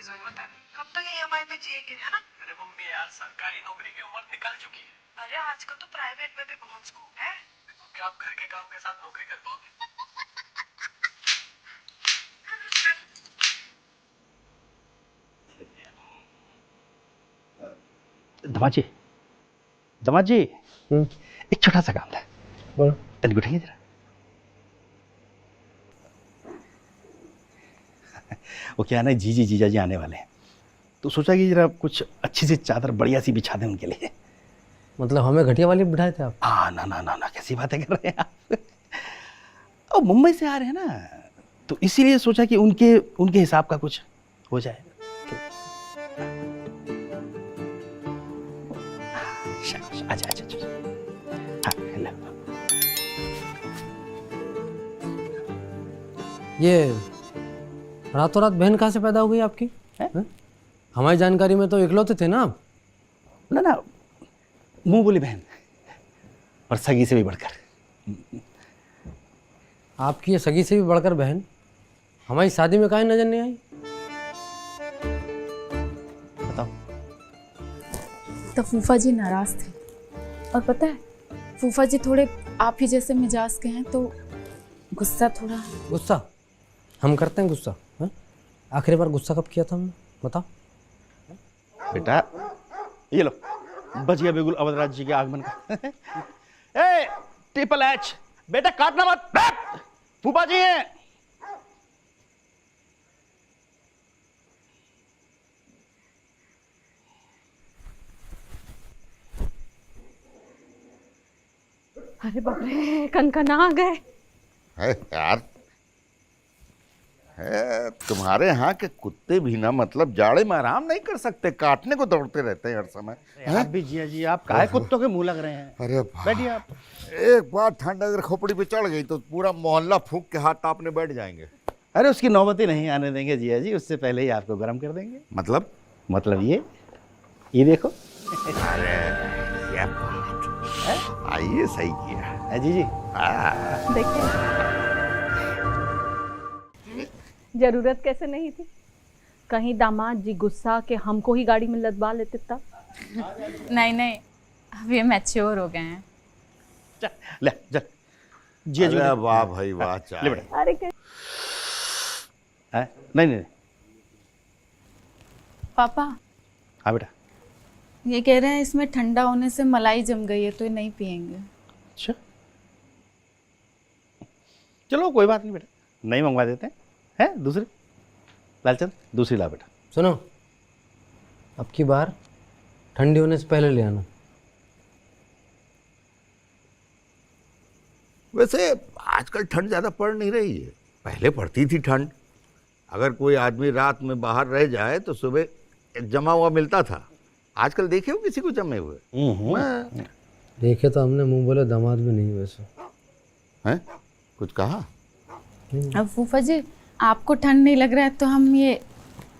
जरूरत है। कब तक ईएमआई पे जिएंगे, है ना? अरे मम्मी यार, सरकारी नौकरी की उम्र निकल चुकी है। अरे आजकल तो प्राइवेट में भी बहुत स्कोप है। तो क्या आप घर के काम के साथ नौकरी कर पाओगे? दमाजी, दमाजी, एक छोटा सा काम था। बोलो। तनिक उठेंगे जरा। वो क्या है ना, जीजा जी आने वाले हैं, तो सोचा कि जरा कुछ अच्छी सी चादर बढ़िया सी बिछा दें उनके लिए। मतलब हमें घटिया वाली बिठाए थे आप? ना ना ना ना, कैसी बातें कर रहे हैं आप। और मुंबई से आ रहे हैं ना, तो इसीलिए सोचा कि उनके हिसाब का कुछ हो जाए। अच्छा अच्छा अच्छा, हाँ हेलो। ये रातों रात बहन कहाँ से पैदा हो गई आपकी? हमारी जानकारी में तो इकलौते थे ना आप? ना ना, मुंह बोली बहन, और सगी से भी बढ़कर। आपकी ये सगी से भी बढ़कर बहन हमारी शादी में काहे नजर नहीं आई? बताओ। तो फूफा जी नाराज थे, और पता है फूफा जी थोड़े आप ही जैसे मिजाज के हैं, तो गुस्सा थोड़ा। गुस्सा? हम करते हैं गुस्सा? हैं? आखिरी बार गुस्सा कब किया था हमने, बताओ? बेटा ये लो, बच गया बिल्कुल अवधराज जी के आगमन का। ए ट्रिपल एच, बेटा काटना मत, फूफा जी हैं। अरे बाप रे, कनकना आ गए। है यार, है तुम्हारे यहाँ के कुत्ते भी ना, मतलब जाड़े में आराम नहीं कर सकते, काटने को दौड़ते रहते हैं हर समय। आप भी जिया जी, आप काहे कुत्तों के मुंह लग रहे हैं? अरे बैठिए आप। एक बार ठंड अगर खोपड़ी पे चढ़ गई तो पूरा मोहल्ला फूंक के हाथ तापने बैठ जाएंगे। अरे उसकी नौबत ही नहीं आने देंगे जिया जी, उससे पहले ही आपको गर्म कर देंगे। मतलब ये देखो। अरे ये बात आइए, सही किया है जी। देखिए, जरूरत कैसे नहीं थी, कहीं दामाद जी गुस्सा के हमको ही गाड़ी में लदवा लेते तब। नहीं नहीं, अब ये मैच्योर हो गए हैं। ले चल जिया जी। अरे वाह भाई वाह, ले बेटा। अरे नहीं, पापा हाँ बेटा। ये कह रहे हैं इसमें ठंडा होने से मलाई जम गई है, तो ये नहीं पियेंगे। अच्छा चलो कोई बात नहीं बेटा, नहीं मंगवा देते हैं दूसरी। लालचंद दूसरी ला बेटा। सुनो, अब की बार ठंडी होने से पहले ले आना। वैसे आजकल ठंड ज्यादा पड़ नहीं रही है, पहले पड़ती थी ठंड। अगर कोई आदमी रात में बाहर रह जाए तो सुबह जमा हुआ मिलता था। आजकल देखे हो किसी को जमे हुए? देखे तो हमने, मुंह बोले दामाद भी नहीं वैसे। हैं? कुछ कहा? अब फूफा जी आपको ठंड नहीं लग रहा है तो हम ये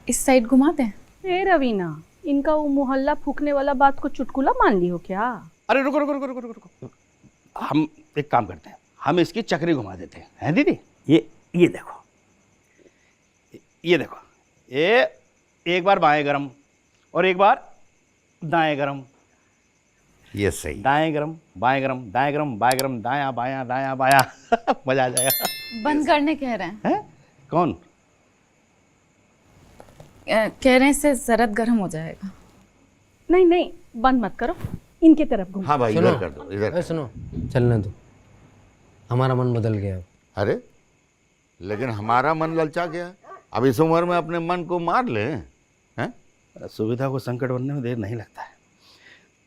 इस साइड घुमा दें? ए रवीना, इनका वो मोहल्ला फूकने वाला बात को चुटकुला मान ली हो क्या? अरे रुको रुको रुको रुको रुको, हम एक काम करते हैं, हम इसकी चक्री घुमा देते हैं दीदी। ये देखो, ये देखो, ये एक बार बाएं गरम और एक बार दाएं गरम। ये सही। दाएं गरम बाएं गरम, दाएं गरम बाएं गरम, दायां बायां दायां बायां। मजा आ जाएगा। बंद करने कह रहे हैं? हैं? कौन कह रहे हैं इससे जरद गर्म हो जाएगा। नहीं, बंद मत करो, इनके तरफ घूमो। हाँ भाई, सुनो, इधर कर दो, इधर। सुनो, चलने दो, हमारा मन बदल गया अब। अरे लेकिन हमारा मन ललचा गया, अब इस उम्र में अपने मन को मार ले हैं? सुविधा को संकट बनने में देर नहीं लगता है।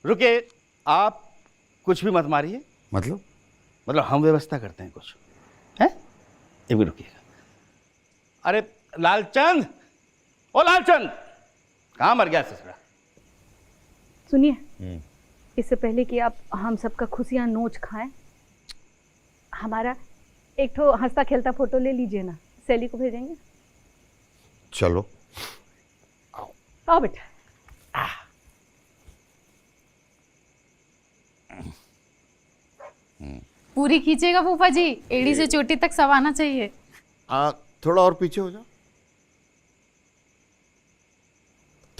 रुके, आप कुछ भी मत मारिए। मतलब हम व्यवस्था करते हैं कुछ, हैं? एक भी रुकिएगा। अरे लालचंद, ओ लालचंद, कहाँ मर गया ससुरा? सुनिए, इससे पहले कि आप हम सबका खुशियां नोच खाएं, हमारा एक ठो हंसता खेलता फोटो ले लीजिए ना, सैली को भेजेंगे। चलो आओ बेटा। पूरी खींचेगा फूफा जी, एड़ी से चोटी तक सब आना चाहिए। थोड़ा और पीछे हो जाओ।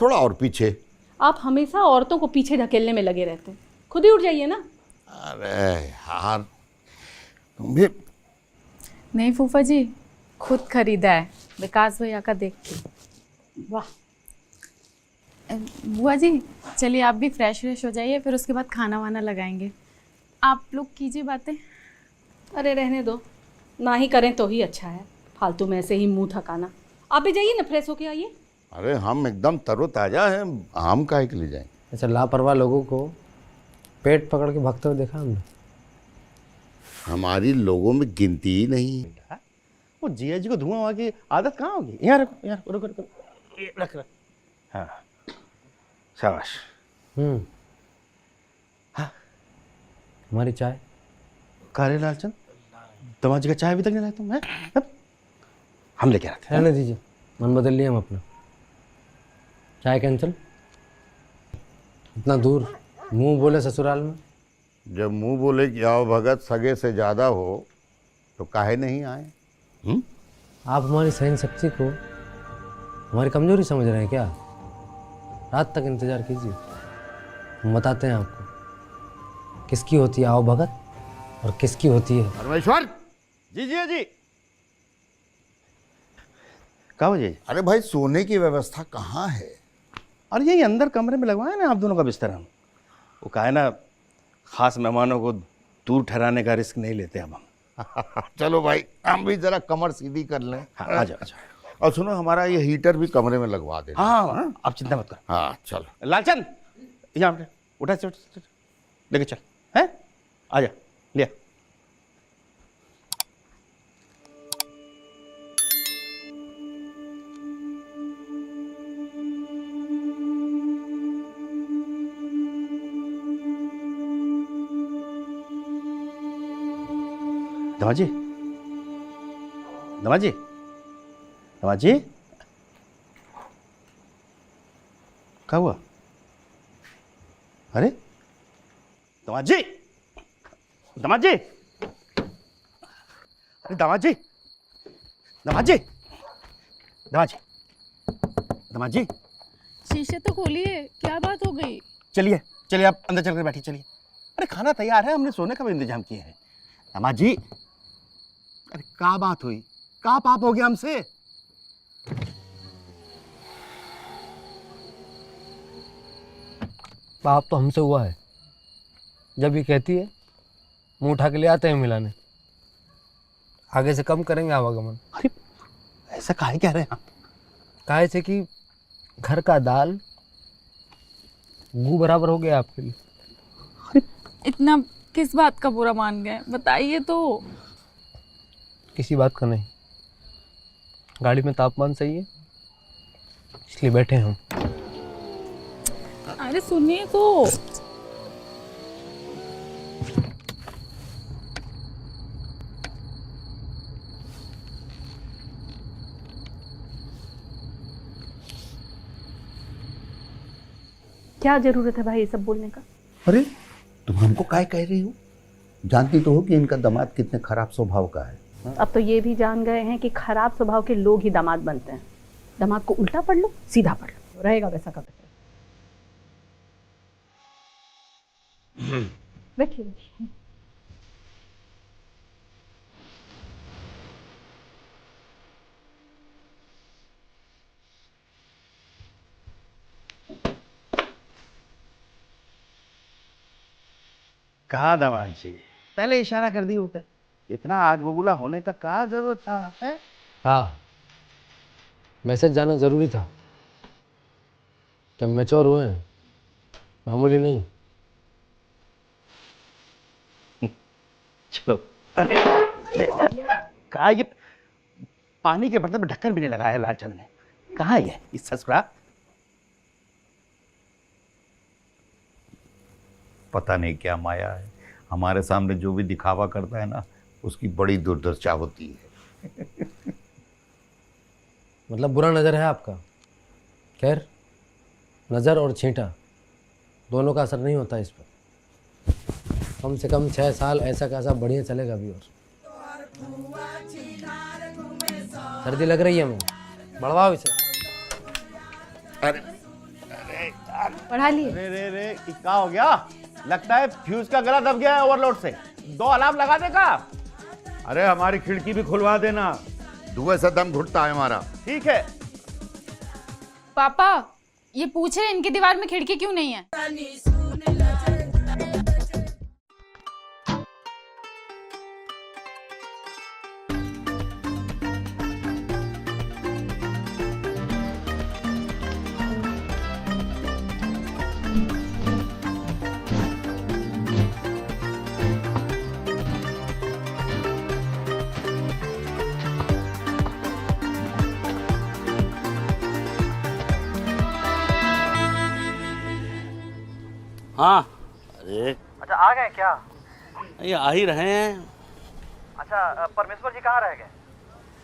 थोड़ा और पीछे। आप हमेशा औरतों को पीछे ढकेलने में लगे रहते हैं, खुद ही उठ जाइए ना। अरे यार तुम भी। नहीं फूफा जी, खुद खरीदा है विकास भैया का देख के। वाह। बुआ जी चलिए आप भी फ्रेश हो जाइए, फिर उसके बाद खाना वाना लगाएंगे। आप लोग कीजिए बातें। अरे रहने दो, ना ही करें तो ही अच्छा है, फालतू में ऐसे ही मुंह थकाना। आप भी जाइए ना, फ्रेश होके आइए। अरे हम एकदम तरोताजा हैं, हम काहे के लिए जाएं? ऐसे लापरवाह लोगों को पेट पकड़ के भागते हुए देखा हमने। हमारी लोगों में गिनती ही नहीं है। वो जिया जी को धुआं वहाँ की आदत कहाँ होगी? यहाँ रखो, यहाँ रुको रुको, ये रख रख। हाँ शाबाश। हाँ हमारी चाय। कारे लालचंद, दमाजी का चाय अभी तक नहीं लाए तुम? हैं हम लेके आते हैं। रहने दीजिए, मन बदल लिए हम अपना। चाय कैंसिल। इतना दूर मुंह बोले ससुराल में। जब मुंह बोले कि आओ भगत सगे से ज़्यादा हो तो काहे नहीं आए? आप हमारी सहन शक्ति को हमारी कमजोरी समझ रहे हैं क्या? रात तक इंतजार कीजिए, हम बताते हैं आपको किसकी होती है आओ भगत और किसकी होती है। परमेश्वर जी जी जी। कहाँ हो जी? अरे भाई सोने की व्यवस्था कहाँ है? और यही अंदर कमरे में लगवाए ना आप दोनों का बिस्तर। हम वो कहा है ना, खास मेहमानों को दूर ठहराने का रिस्क नहीं लेते अब हम। चलो भाई हम भी जरा कमर सीधी कर लें। हाँ आ जाओ आ जाओ। और सुनो हमारा ये हीटर भी कमरे में लगवा दे। हाँ आप चिंता मत करो। हाँ चलो। लालचंद यहाँ पे उठा चल लेके चल। है आ जा लिया। दमाजी दमाजी दमाजी क्या हुआ? अरे दमाजी दमाजी, अरे दमाजी दमाजी दमाजी दमाजी, शीशे तो खोलिए, क्या बात हो गई? चलिए चलिए आप अंदर चलकर बैठिए। चलिए, अरे खाना तैयार है, हमने सोने का भी इंतजाम किया है। दमाजी अरे क्या बात हुई? क्या पाप हो गया हमसे? पाप तो हमसे हुआ है जब ये कहती है मुंह उठा के ले आते हैं मिलाने। आगे से कम करेंगे आवागमन। अरे ऐसा काहे कह रहे हैं आप? काहे से कि घर का दाल गू बराबर हो गया आपके लिए। इतना किस बात का बुरा मान गए, बताइए तो। किसी बात का नहीं, गाड़ी में तापमान सही है इसलिए बैठे हैं हम। अरे सुनिए तो। क्या जरूरत है भाई ये सब बोलने का? अरे तुम हमको काहे कह रही हो? जानती तो हो कि इनका दामाद कितने खराब स्वभाव का है। अब तो ये भी जान गए हैं कि खराब स्वभाव के लोग ही दामाद बनते हैं। दामाद को उल्टा पढ़ लो, सीधा पढ़ लो, रहेगा वैसा का वैसा। बैठिए बैठिए। कहा दमाद जी, पहले इशारा कर दी होता, इतना आग बबूला होने का क्या जरूरत था? है हाँ मैसेज जाना ज़रूरी था। जब मैच्योर हुए हैं, मामूली नहीं। चलो। कहा ये पानी के बर्तन में ढक्कन भी नहीं लगाया लालचंद ने। कहाँ है ये ससुरा? पता नहीं क्या माया है, हमारे सामने जो भी दिखावा करता है ना उसकी बड़ी दुर्दशा होती है। मतलब बुरा नज़र है आपका। खैर नज़र और छींटा दोनों का असर नहीं होता इस पर। कम से कम 6 साल ऐसा कैसा बढ़िया चलेगा अभी। और सर्दी लग रही है, मैं बढ़वाओ इसे। अरे पढ़ा लिए? रे रे रे क्या हो गया? लगता है फ्यूज का गला दब गया है ओवरलोड से। 2 अलार्म लगा देगा। अरे हमारी खिड़की भी खुलवा देना, धुएं से दम घुटता है हमारा। ठीक है। पापा ये पूछ रहे इनकी दीवार में खिड़की क्यों नहीं है? हाँ अरे अच्छा आ गए क्या? ये आ ही रहे हैं। अच्छा परमेश्वर जी कहाँ रह गए?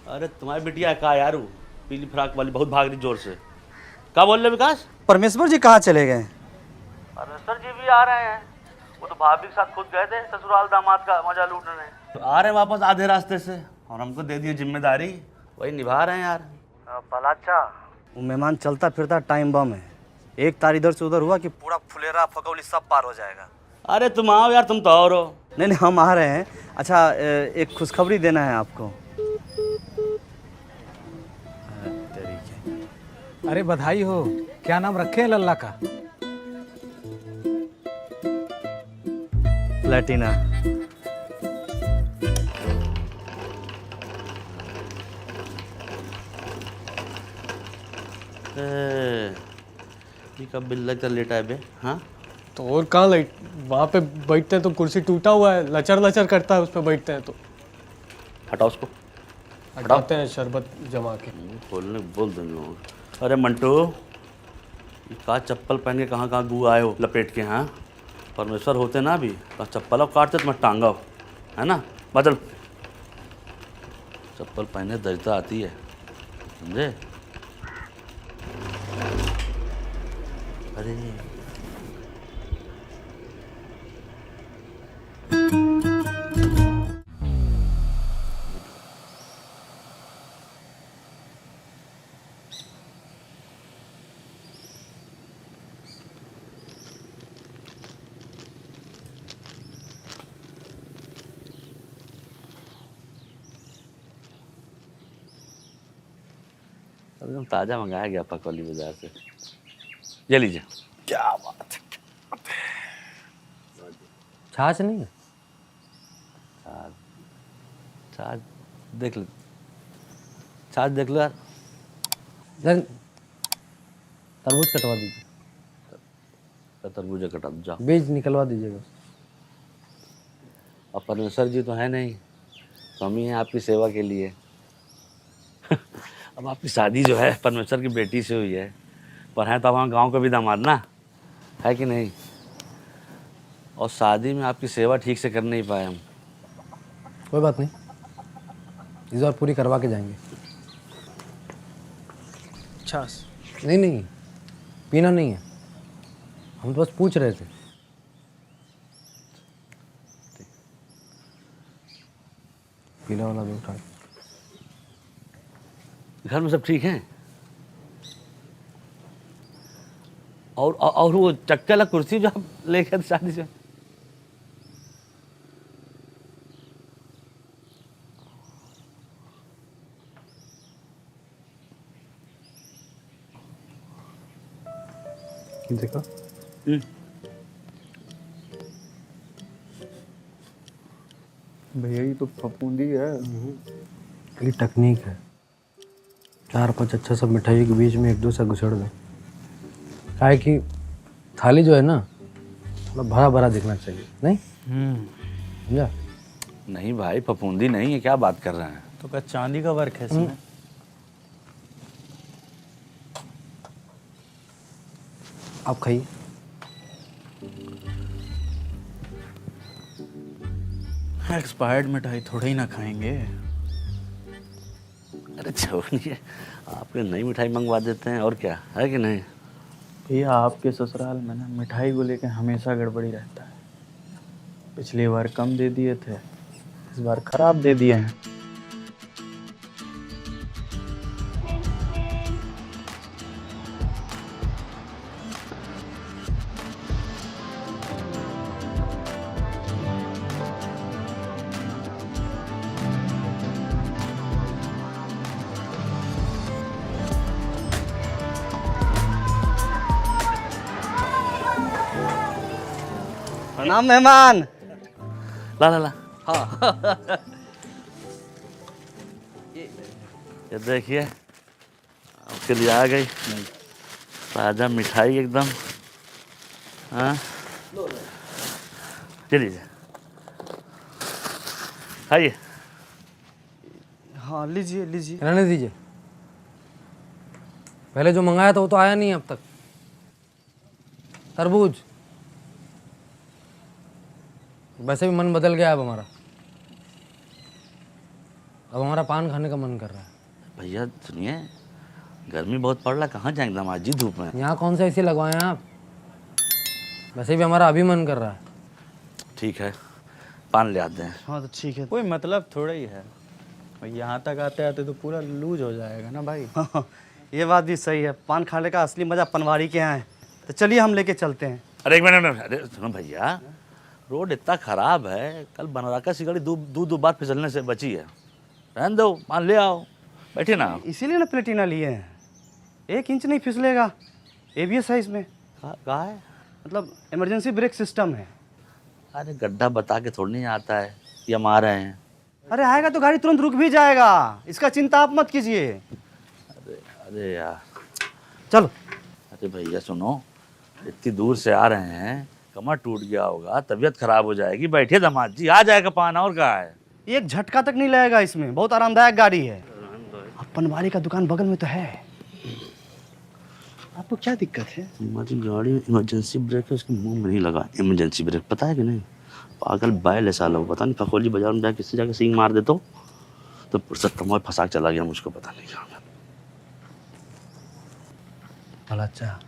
अरे तुम्हारी बिटिया कहा यार, पीली फ्राक वाली बहुत भाग रही जोर से। क्या बोल रहे विकास? परमेश्वर जी कहाँ चले गए? परमेश्वर जी भी आ रहे हैं। वो तो भाभी के साथ खुद गए थे ससुराल दामाद का मजा लूटने। तो आ रहे हैं वापस आधे रास्ते से और हमको दे दिए जिम्मेदारी, वही निभा रहे हैं यार। भला अच्छा वो मेहमान चलता फिरता टाइम बम है। एक तार इधर से उधर हुआ कि पूरा फुलेरा फगौली सब पार हो जाएगा। अरे तुम आओ यार, तुम तो और हो। नहीं नहीं हम आ रहे हैं। अच्छा एक खुशखबरी देना है आपको। अरे बधाई हो। क्या नाम रखे हैं लल्ला का? प्लेटिना। कब बिल्ला चल लेटा है बे? हाँ तो और कहाँ लाइट, वहाँ पे बैठते हैं तो कुर्सी टूटा हुआ है, लचर लचर करता है उस पर बैठते हैं तो। हटाओ उसको, हटाते हैं शरबत जमा के। बोलने बोल देंगे। अरे मंटू, कहाँ चप्पल पहन के कहाँ कहाँ गू आए हो लपेट के? हाँ परमेश्वर होते ना अभी, कहाँ चप्पल अब काटते तुम्हें टांगा हो, है ना? बदल चप्पल पहने दर्जता आती है, समझे? अरे एकदम ताज़ा मंगाया गया पकौली बाजार से। ये लीजिए। क्या बात है। छाछ नहीं है? छाछ देख लो, छाछ देख लो यार। तरबूज कटवा दीजिए। तरबूजा कटा दो, जाओ। बीज निकलवा दीजिएगा। अब परमेश्वर जी तो है नहीं, तो हम ही हैं आपकी सेवा के लिए। अब आपकी शादी जो है परमेश्वर की बेटी से हुई है, पर हैं तो वहाँ गांव का भी दामाद ना, है कि नहीं? और शादी में आपकी सेवा ठीक से कर नहीं पाए हम। कोई बात नहीं, इस बार पूरी करवा के जाएंगे। छाछ नहीं नहीं, पीना नहीं है, हम तो बस पूछ रहे थे। पीला वाला भी उठा। घर में सब ठीक हैं? और वो चक्के वाला कुर्सी जो आप लेकर शादी से, देखो भैया ये तो फफूंदी है। ये टेक्निक है, 4-5 अच्छा सब मिठाई के बीच में एक दो सा घुसड़ दें। क्या है कि थाली जो है ना थोड़ा भरा भरा दिखना चाहिए, नहीं? समझा? नहीं भाई फफूंदी नहीं है, क्या बात कर रहे हैं? तो क्या चांदी का वर्क है इसमें? आप खाइए। एक्सपायर्ड मिठाई थोड़ा ही ना खाएंगे। अरे छोड़िए, आपके नई मिठाई मंगवा देते हैं, और क्या है कि नहीं? भैया आपके ससुराल में ना मिठाई को लेकर हमेशा गड़बड़ी रहता है। पिछली बार कम दे दिए थे, इस बार खराब दे दिए हैं। प्रणाम मेहमान। ला ला ला। हाँ ये देखिए आपके लिए आ गई ताज़ा मिठाई एकदम। हाँ चलिए खाइए। हाँ लीजिए लीजिए। रहने दीजिए, पहले जो मंगाया था वो तो आया नहीं अब तक। तरबूज, वैसे भी मन बदल गया अब हमारा, अब हमारा पान खाने का मन कर रहा है। भैया सुनिए, गर्मी बहुत पड़ रहा है, कहाँ जाएंगे दामाद जी धूप में। यहाँ कौन सा एसी लगवाए हैं आप? वैसे भी हमारा अभी मन कर रहा है। ठीक है पान ले आते हैं। हाँ तो ठीक है। कोई मतलब थोड़ा ही है, यहाँ तक आते आते तो पूरा लूज हो जाएगा ना भाई। हाँ, ये बात भी सही है, पान खाने का असली मजा पनवाड़ी के यहाँ है। तो चलिए हम लेके चलते हैं। अरे एक मिनट, अरे सुनो भैया, रोड इतना खराब है, कल बनराका की गाड़ी दो बार फिसलने से बची है। रहने दो, पान ले आओ, बैठिए ना। इसीलिए ना प्लेटिना लिए हैं, 1 इंच नहीं फिसलेगा, ABS है इसमें। कहा है? मतलब इमरजेंसी ब्रेक सिस्टम है। अरे गड्ढा बता के थोड़ी नहीं आता है, ये हम आ रहे हैं। अरे आएगा तो गाड़ी तुरंत रुक भी जाएगा, इसका चिंता आप मत कीजिए। अरे यार चलो। अरे भैया सुनो, इतनी दूर से आ रहे हैं, कमर टूट गया होगा, तबीयत खराब हो जाएगी, बैठिए दामाद जी, आ जाएगा पान, और कहा है। एक झटका तक नहीं लगेगा इसमें, बहुत आरामदायक गाड़ी है। पनवाड़ी का दुकान बगल में तो है। आपको क्या दिक्कत है? हमारी गाड़ी में इमरजेंसी ब्रेक है, उसके मुंह में नहीं लगा इमरजेंसी ब्रेक, पता है कि नहीं? पागल बैल ऐसा लोग, पता नहीं खखोली बाजार में जाके किसी जाके सींग मार दे तो पुरसत्तम फंसा चला गया, मुझको पता नहीं कहाँ। अच्छा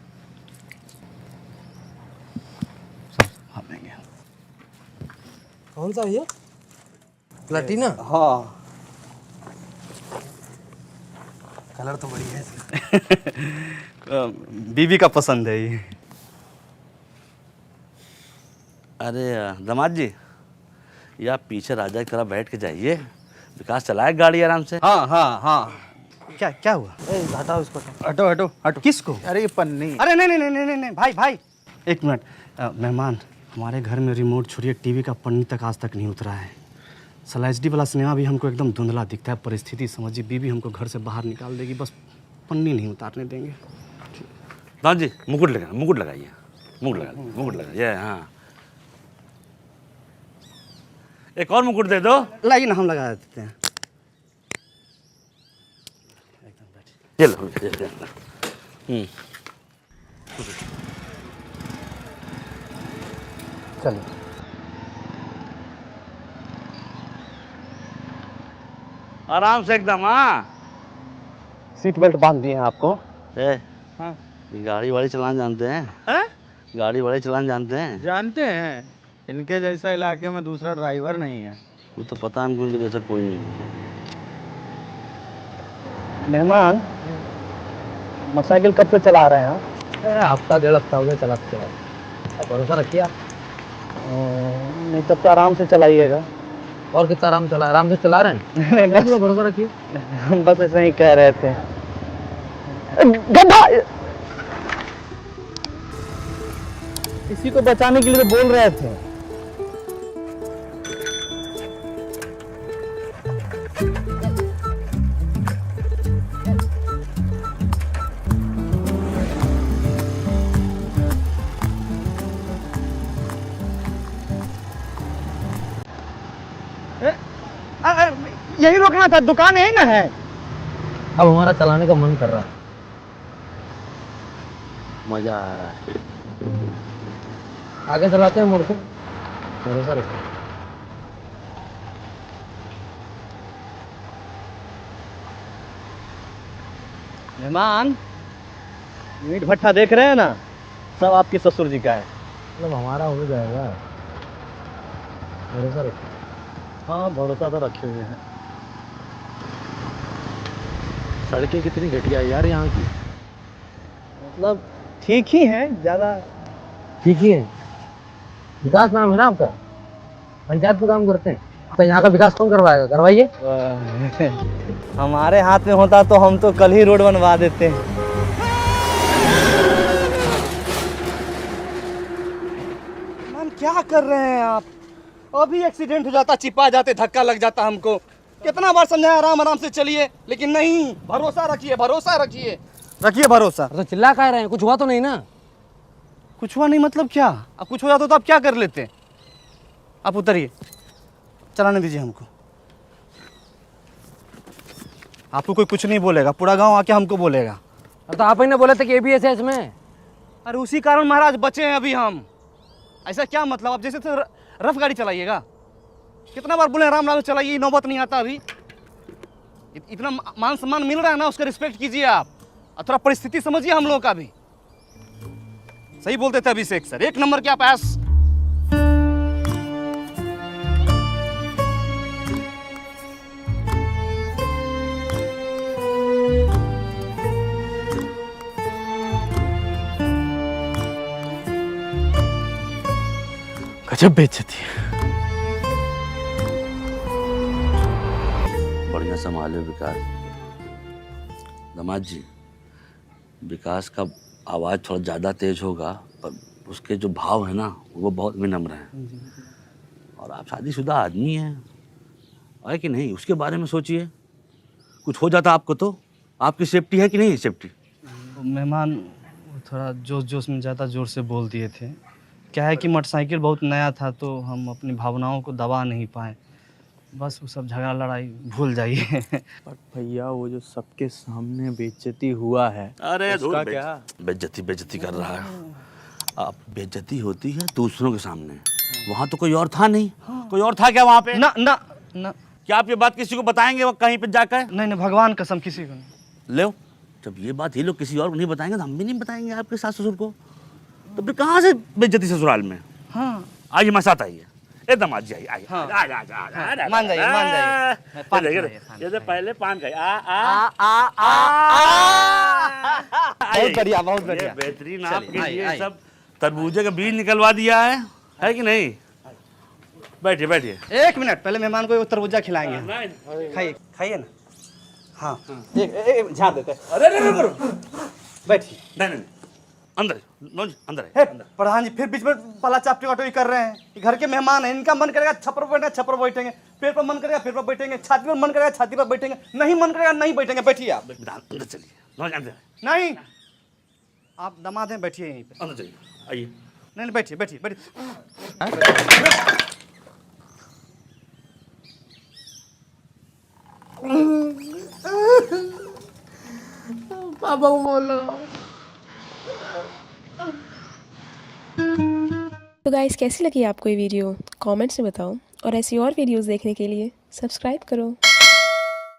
कौन सा ये प्लेटिना? हाँ कलर तो बढ़िया है। बीबी का पसंद है ये। अरे दामाद जी, ये आप पीछे राजा की तरह बैठ के जाइए, विकास चलाए गाड़ी आराम से। हाँ हाँ हाँ। क्या हुआ? हटाओ इसको। हटो हटो हटो। किसको? अरे ये पन्नी। अरे नहीं नहीं नहीं नहीं नहीं भाई भाई, एक मिनट। मेहमान, हमारे घर में रिमोट छोड़िए, टीवी का पन्नी तक आज तक नहीं उतरा है। साला HD वाला सिनेमा भी हमको एकदम धुंधला दिखता है। परिस्थिति समझिए, बीबी हमको घर से बाहर निकाल देगी, बस पन्नी नहीं उतारने देंगे। दामाद जी मुकुट लगाइए, मुकुट लगाइए। हाँ एक और मुकुट दे दो। लाइए ना, हम लगा देते हैं। चलो चलो आराम से एकदम। हाँ सीट बेल्ट बांध दिए हैं आपको? हाँ गाड़ी वाड़ी चलाना जानते हैं? गाड़ी वाड़ी चलाना जानते हैं? जानते हैं, इनके जैसा इलाके में दूसरा ड्राइवर नहीं है। वो तो पता है हमको, उनके जैसा कोई नहीं। मेहमान, मोटरसाइकिल कब से चला रहे हैं? हफ्ता 1.5 हफ्ता हो गया चलाते चलाते। अब भरोसा रखिए आप। नहीं तब तो आराम से चलाइएगा। और कितना आराम से चला रहे हैं? नहीं, भरोसा रखिए। हम बस ऐसे ही कह रहे थे। गड्ढा! इसी को बचाने के लिए तो बोल रहे थे। यही रोकना था, दुकान यही ना है। अब हमारा चलाने का मन कर रहा है। मजा आ रहा है। आगे चलाते हैं, मुड़ के भरोसा रखो। मेहमान, मीट भट्टा देख रहे हैं ना, सब आपके ससुर जी का है। मतलब हमारा हो जाएगा, भरोसा रखो। हाँ भरोसा तो रखे हुए हैं। सड़कें कितनी घटिया है यार यहाँ की। मतलब ठीक ही है, ज़्यादा ठीक ही है। विकास नाम है ना आपका? पंचायत में काम करते हैं तो यहाँ का विकास कौन करवाएगा? करवाइए। हमारे हाथ में होता तो हम तो कल ही रोड बनवा देते। मान क्या क्या कर रहे हैं आप? अभी एक्सीडेंट हो जाता, चिपा जाते, धक्का लग जाता हमको। कितना बार समझाया आराम आराम से चलिए, लेकिन नहीं। भरोसा रखिए, भरोसा रखिए, रखिए भरोसा। तो चिल्ला कह रहे हैं, कुछ हुआ तो नहीं ना? कुछ हुआ नहीं मतलब क्या? अब कुछ हो जाता तो आप क्या कर लेते? आप उतरिए, चलाने दीजिए हमको। आपको कोई कुछ नहीं बोलेगा, पूरा गांव आके हमको बोलेगा। तो आप ही ने बोले थे कि ABS है इसमें। अरे उसी कारण महाराज बचे हैं अभी हम। ऐसा क्या मतलब? आप जैसे रफ गाड़ी चलाइएगा। कितना बार बोले आराम आराम चलाइए, नौबत नहीं आता अभी। इतना मान सम्मान मिल रहा है ना, उसका रिस्पेक्ट कीजिए आप। और थोड़ा परिस्थिति समझिए हम लोगों का भी। सही बोलते थे अभिषेक सर, एक नंबर के आप ऐस। गजब बेइज्जती है। बढ़िया संभाले विकास। दामाद जी, विकास का आवाज़ थोड़ा ज़्यादा तेज होगा, पर उसके जो भाव है ना वो बहुत विनम्र हैं। और आप शादीशुदा आदमी हैं, है कि नहीं? उसके बारे में सोचिए। कुछ हो जाता आपको तो आपकी सेफ्टी है कि नहीं सेफ्टी? मेहमान थोड़ा जोश जोश में ज़्यादा ज़ोर से बोल दिए थे। क्या है कि मोटरसाइकिल बहुत नया था तो हम अपनी भावनाओं को दबा नहीं पाए। बस वो सब झगड़ा लड़ाई भूल जाइए। पर भैया वो जो सबके सामने बेइज्जती हुआ है, अरे उसका क्या? बेइज्जती कर रहा है। आप बेइज्जती होती है दूसरों के सामने, वहाँ तो कोई और था नहीं। कोई और था क्या वहाँ पे? ना ना ना। क्या आप ये बात किसी को बताएंगे वो कहीं पे जाकर? नहीं नहीं, भगवान कसम किसी को नहीं। ले, जब ये बात ये लोग किसी और को नहीं बताएंगे तो हम भी नहीं बताएंगे आपके सास ससुर को। तो फिर कहाँ से बेइज्जती ससुराल में? हाँ आइए मेरे साथ आइए। ए दामाद जी आइए। हाँ। आइए। मान जाइए, मान जाइए। पान खाइए, ये तो पहले पान खाइए। बहुत बढ़िया, बहुत ये बढ़िया। बेहतरीन आपके आइए, लिए आइए। सब तरबूजे का बीज निकलवा दिया है कि नहीं? बैठिए बैठिए। एक मिनट, पहले मेहमान को तरबूजा खिलाएंगे। खाइए, खाइए ना। हाँ, एक झाड़ देते हैं। अरे बैठिए। नहीं, अंदर अंदर हे प्रधान जी, फिर बीच में पला चापटी वाटोई कर रहे हैं। ये घर के मेहमान हैं, इनका मन करेगा छप्पर पर बैठेंगे, छप्पर पर बैठेंगे। पेड़ पर मन करेगा पेड़ पर बैठेंगे, छाती पर मन करेगा छाती पर बैठेंगे, नहीं मन करेगा नहीं बैठेंगे। बैठिए आप। अंदर चलिए। अंदर नहीं, आप दामाद हैं, बैठिए यहीं पे। अंदर चलिए, आइए। नहीं बैठिए बैठिए बैठिए। पापा को बोलो। तो गाइस, कैसी लगी आपको ये वीडियो? कमेंट्स में बताओ, और ऐसी और वीडियोस देखने के लिए सब्सक्राइब करो।